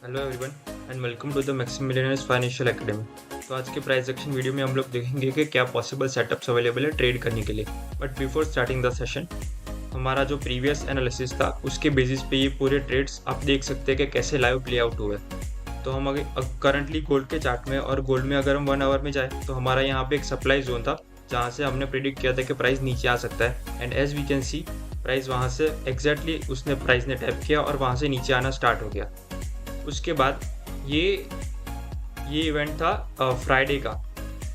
Hello everyone and welcome to the Maxim millionaires financial academy. तो आज के price action video में हम लोग देखेंगे कि क्या पॉसिबल सेटअप्स अवेलेबल है ट्रेड करने के लिए। But before starting the session, हमारा जो प्रीवियस एनालिसिस था उसके बेसिस पे ये पूरे ट्रेड्स आप देख सकते हैं कि कैसे लाइव प्ले आउट हुए। तो हम अगर करंटली गोल्ड के चार्ट में और गोल्ड में अगर हम 1 आवर में जाए तो हमारा यहाँ पे एक सप्लाई जोन था जहाँ से हमने प्रिडिक्ट किया था कि प्राइस नीचे आ सकता है। And as we can see price वहाँ से एग्जैक्टली प्राइस ने टैप किया और वहाँ से नीचे आना स्टार्ट हो गया। उसके बाद ये ये इवेंट था फ्राइडे का,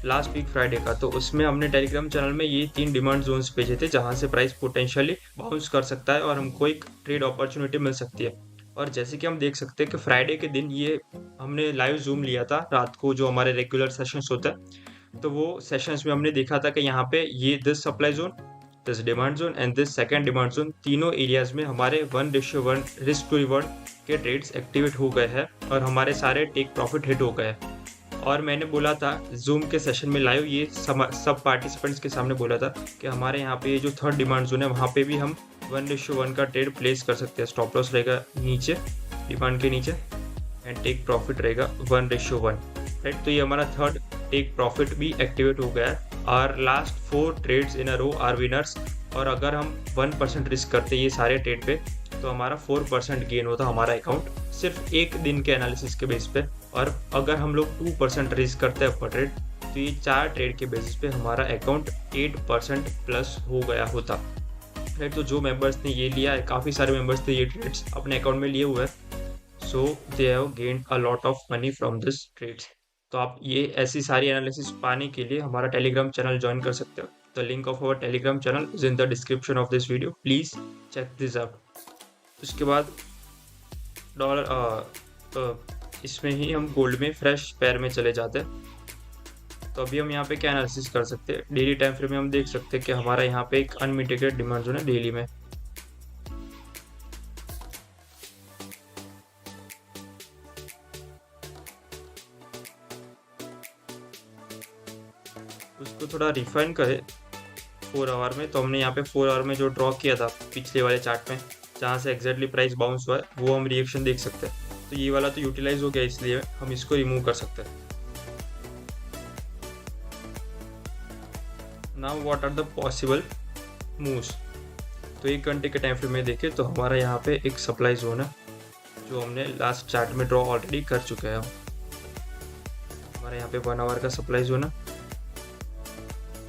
लास्ट वीक फ्राइडे का। तो उसमें हमने टेलीग्राम चैनल में ये 3 डिमांड जोन्स भेजे थे जहाँ से प्राइस पोटेंशियली बाउंस कर सकता है और हमको एक ट्रेड अपॉर्चुनिटी मिल सकती है। और जैसे कि हम देख सकते हैं कि फ्राइडे के दिन ये हमने लाइव जूम लिया था रात को, जो हमारे रेगुलर सेशंस होता है। तो वो सेशंस में हमने देखा था कि यहाँ पे ये this supply zone, this demand zone and this second demand zone, तीनों एरियाज में हमारे 1:1 रिस्क टू रिवॉर्ड के ट्रेड्स एक्टिवेट हो गए हैं और हमारे सारे टेक प्रॉफिट हिट हो गए हैं। और मैंने बोला था जूम के सेशन में लाइव, ये सब पार्टिसिपेंट्स के सामने बोला था कि हमारे यहाँ पे ये जो थर्ड डिमांड जोन है वहाँ पे भी हम 1:1 का ट्रेड प्लेस कर सकते हैं। स्टॉप लॉस रहेगा नीचे, डिमांड के नीचे, एंड टेक प्रॉफिट रहेगा 1:1, राइट। तो ये हमारा थर्ड टेक प्रॉफिट भी एक्टिवेट हो गया है। और last 4 trades in a row are winners. और अगर हम 1% रिस्क करते ये सारे ट्रेड पे तो हमारा 4% गेन होता हमारा अकाउंट सिर्फ एक दिन के एनालिसिस के बेस पे। और अगर हम लोग 2% रिस्क करते हैं पर ट्रेड तो ये 4 ट्रेड के बेसिस पे हमारा अकाउंट 8% प्लस हो गया होता, राइट। तो जो मेंबर्स ने ये लिया है, काफ़ी सारे मेंबर्स थे ये ट्रेड्स अपने अकाउंट में लिए हुए हैं, so they have gained a lot of money from this trades. तो आप ये ऐसी सारी एनालिसिस पाने के लिए हमारा टेलीग्राम चैनल ज्वाइन कर सकते हो। The link of our Telegram channel is in the description of this video, please check this out. उसके बाद इसमें ही हम गोल्ड में फ्रेश पेयर में चले जाते हैं। तो अभी हम यहाँ पे क्या एनालिसिस कर सकते हैं, डेली टाइम फ्रेम में हम देख सकते हैं कि हमारा यहाँ पे एक अनमिटिगेटेड डिमांड जोन है डेली में। उसको थोड़ा रिफाइन करें 4 आवर में, तो हमने यहाँ पे 4 आवर में जो ड्रॉ किया था पिछले वाले चार्ट में जहाँ से एग्जैक्टली प्राइस बाउंस हुआ है वो हम रिएक्शन देख सकते हैं। तो ये वाला तो यूटिलाइज हो गया, इसलिए हम इसको रिमूव कर सकते हैं। Now what are the possible moves. तो 1 घंटे के टाइम फ्रेम में देखें तो हमारा यहाँ पे एक सप्लाई जोन है जो हमने लास्ट चार्ट में ड्रॉ ऑलरेडी कर चुके हैं। हमारे यहाँ पे 1 आवर का सप्लाई जोन है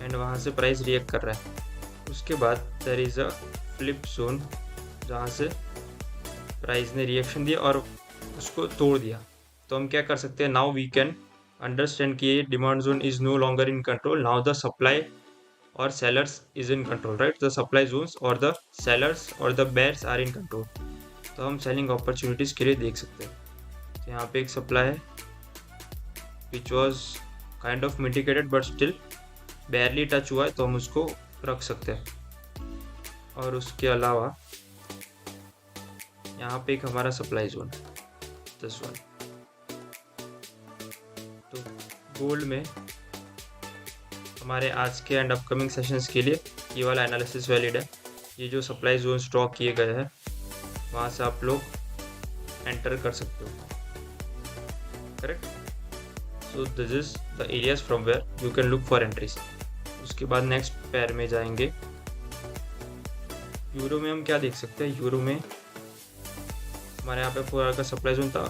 एंड वहाँ से प्राइस रिएक्ट कर रहा है। उसके बाद there is a flip zone जहाँ से प्राइस ने रिएक्शन दिया और उसको तोड़ दिया। तो हम क्या कर सकते हैं, नाउ वी कैन अंडरस्टैंड कि ये demand zone is no longer in control, now the supply और sellers is in control, right. The supply zones और द सेलर्स और the buyers are in control. तो हम सेलिंग अपॉर्चुनिटीज के लिए देख सकते हैं। तो यहाँ पे एक सप्लाई है which was kind of mitigated but still बैरली touch हुआ है, तो हम उसको रख सकते हैं। और उसके अलावा यहाँ पे एक हमारा सप्लाई जोन दिस वन। तो गोल्ड में हमारे आज के एंड अपकमिंग सेशंस के लिए ये वाला एनालिसिस वैलिड है। ये जो सप्लाई जोन ड्रॉ किए गए हैं वहाँ से आप लोग एंटर कर सकते हो, correct. So this is the areas from where you can look for entries. उसके बाद नेक्स्ट पेयर में जाएंगे। यूरो में हम क्या देख सकते हैं, यूरो में हमारे यहाँ पे 4 आवर का सप्लाई जोन था,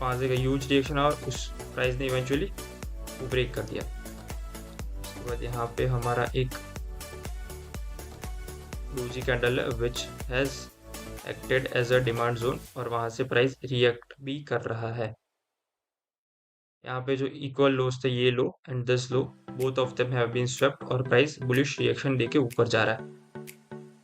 वहाँ से ह्यूज रिएक्शन और उस प्राइस ने इवेंचुअली वो ब्रेक कर दिया। उसके बाद यहाँ पे हमारा एक डोजी कैंडल है which has acted as a demand zone और वहाँ से प्राइस रिएक्ट भी कर रहा है। यहाँ पे जो इक्वल लोस थे, ये low and this low, both of them have been swept और प्राइस बुलिश रिएक्शन देके ऊपर जा रहा है।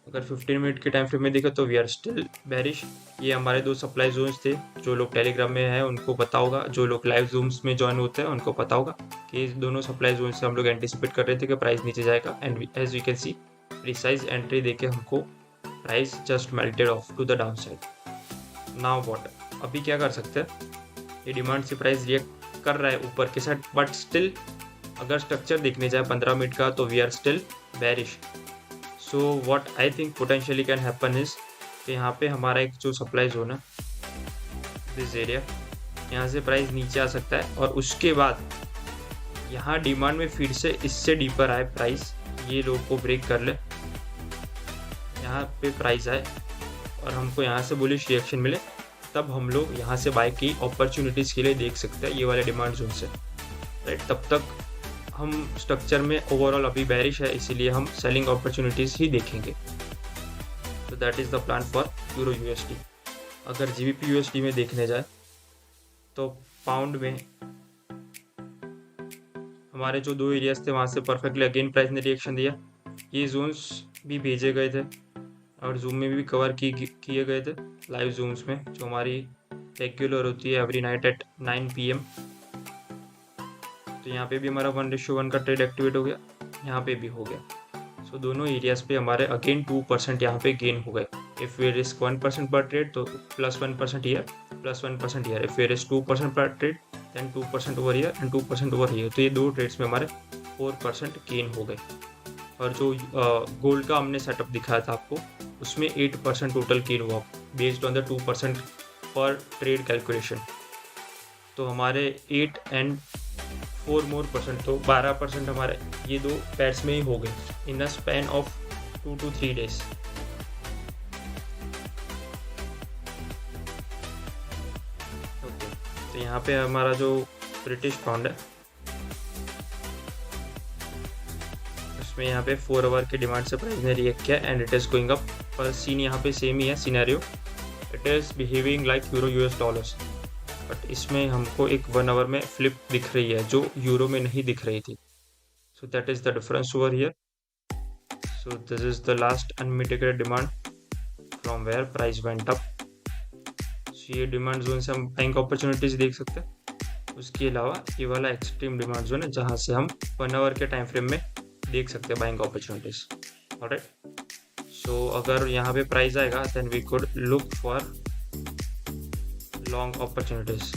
अगर 15 मिनट के टाइम फ्रेम में देखा तो वी आर स्टिल बेरिश। ये हमारे 2 सप्लाई जोन्स थे। जो लोग टेलीग्राम में हैं उनको पता होगा, जो लोग लाइव जूम्स में ज्वाइन होते हैं उनको पता होगा कि इस दोनों सप्लाई जोन से हम लोग एंटिसिपेट कर रहे थे कि प्राइस नीचे जाएगा। And as we can see precise entry देके हमको price just melted off to the downside. Now what, अभी क्या कर सकते हैं, ये डिमांड से प्राइस रिएक्ट कर रहा है ऊपर के साइड, बट स्टिल अगर स्ट्रक्चर देखने जाए 15 मिनट का तो we are still bearish. So what I think potentially can happen is कि यहाँ पे हमारा एक जो सप्लाई जोन है दिस एरिया, यहाँ से प्राइस नीचे आ सकता है और उसके बाद यहाँ डिमांड में फिर से इससे डीपर आए प्राइस, ये लो को ब्रेक कर ले, यहाँ पे प्राइस आए और हमको यहाँ से बुलिश रिएक्शन मिले, तब हम लोग यहाँ से बाय की अपॉर्चुनिटीज़ के लिए देख सकते हैं ये वाले डिमांड जोन से, राइट। तब तक हम स्ट्रक्चर में ओवरऑल अभी बेरिश है, इसीलिए हम सेलिंग अपॉर्चुनिटीज़ ही देखेंगे। तो that is the plan for euro USD. अगर जीबीपी यूएसडी में देखने जाए तो पाउंड में हमारे जो 2 एरियाज थे वहाँ से परफेक्टली अगेन प्राइस ने रिएक्शन दिया। ये जोन्स भी भेजे गए थे और जूम में भी कवर किए गए थे, लाइव जूम्स में जो हमारी रेगुलर होती है एवरी नाइट एट 9 PM। तो यहाँ पे भी हमारा 1:1 का ट्रेड एक्टिवेट हो गया, यहाँ पे भी हो गया। सो दोनों एरियाज पे हमारे अगेन 2% यहाँ पे गेन हो गए। इफ़ वी रिस्क 1% पर ट्रेड तो +1% year, +1% year. If we risk 2% पर trade then 2% over year and 2% over year. तो ये 2 ट्रेड्स में हमारे 4% गेन हो गए। और जो गोल्ड का हमने सेटअप दिखाया था आपको, उसमें 8% टोटल गेन हुआ बेस्ड ऑन द 2% पर ट्रेड कैलकुलेशन। तो हमारे 8 एंड 4 मोर परसेंट, तो 12% हमारे ये 2 पैड्स में ही हो गए in a span of 2 to 3 days। Okay, तो यहाँ पे हमारा जो ब्रिटिश पाउंड है उसमें यहाँ पे 4 आवर के डिमांड से प्राइस ने रिएक्ट किया and it is going up. पर सीन यहाँ पे सेम ही है scenario, it is behaving like euro US dollars, but इसमें हमको एक 1 आवर में फ्लिप दिख रही है जो यूरो में नहीं दिख रही थी। So that is the difference over here. So this is the last unmitigated demand from where price went up. So ये डिमांड जोन से हम बाइंग अपॉर्चुनिटीज देख सकते हैं। उसके अलावा ये वाला एक्सट्रीम डिमांड जोन है जहाँ से हम 1 आवर के टाइम फ्रेम में देख सकते हैं बाइंग अपॉर्चुनिटीज। ऑलराइट, सो अगर यहाँ पे प्राइस आएगा then we could look for long opportunities.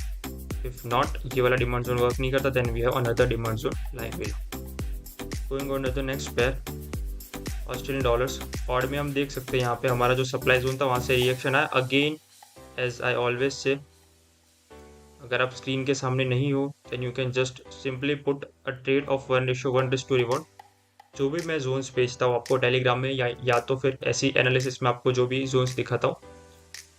If not, ये वाला डिमांड जोन वर्क नहीं करता, then we have another demand zone like below. Going on to the next pair, Australian dollars. AUD में हम देख सकते हैं यहाँ पे हमारा जो सप्लाई जोन था वहाँ से रिएक्शन आया again. As I always say, अगर आप स्क्रीन के सामने नहीं हो then you can just simply put a trade of 1:1 reward. जो भी मैं जोन्स भेजता हूँ आपको टेलीग्राम में या तो फिर ऐसी एनालिसिस में आपको जो भी जोन्स दिखाता हूँ,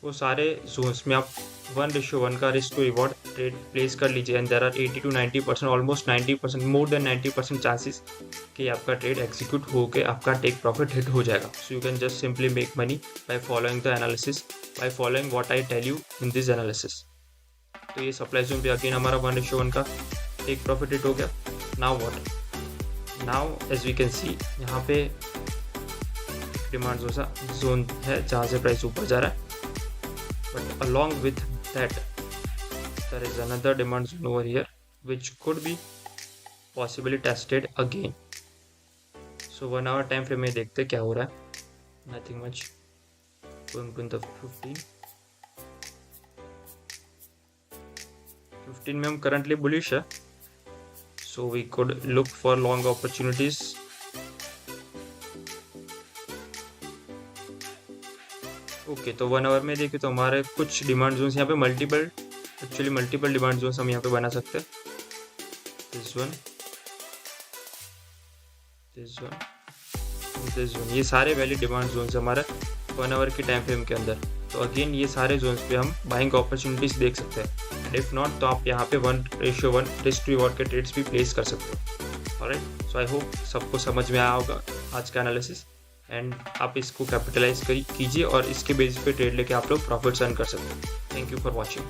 वो सारे जोन्स में आप 1:1 का risk to reward trade place कर लीजिए and there are 80 to 90%, almost 90%, more than 90% chances कि आपका ट्रेड एग्जीक्यूट होकर आपका टेक प्रॉफिट हिट हो जाएगा। So you can just simply make money by following the analysis, by following what I tell you in this analysis. तो ये supply zone पे again हमारा 1:1 का टेक प्रॉफिट हिट हो गया। Now what, now as we can see यहाँ पे demand zone है जहाँ से प्राइस ऊपर जा रहा है, but along with that there is another demand zone over here which could be possibly tested again. So 1 hour time frame में देखते क्या हो रहा है। nothing much, going to the 15 में हम currently bullish है, so we could look for long opportunities। Okay, तो 1 आवर में देखें तो हमारे कुछ डिमांड जोन्स यहाँ पे मल्टीपल डिमांड जोन्स हम यहाँ पे बना सकते हैं। दिस वन, ये सारे वैलिड डिमांड जोन्स हमारे 1 आवर के टाइम फ्रेम के अंदर। तो अगेन ये सारे जोन्स पे हम बाइंग अपॉर्चुनिटीज देख सकते हैं एंड इफ नॉट तो आप यहाँ पे 1:1 रिस्क टू रिवॉर्ड के ट्रेड्स भी प्लेस कर सकते हो। ऑलराइट, सो आई होप सबको समझ में आया होगा आज का एनालिसिस एंड आप इसको कैपिटलाइज कीजिए और इसके बेसिस पे ट्रेड लेके आप लोग प्रॉफिट्स अर्न कर सकते हैं। Thank you for watching.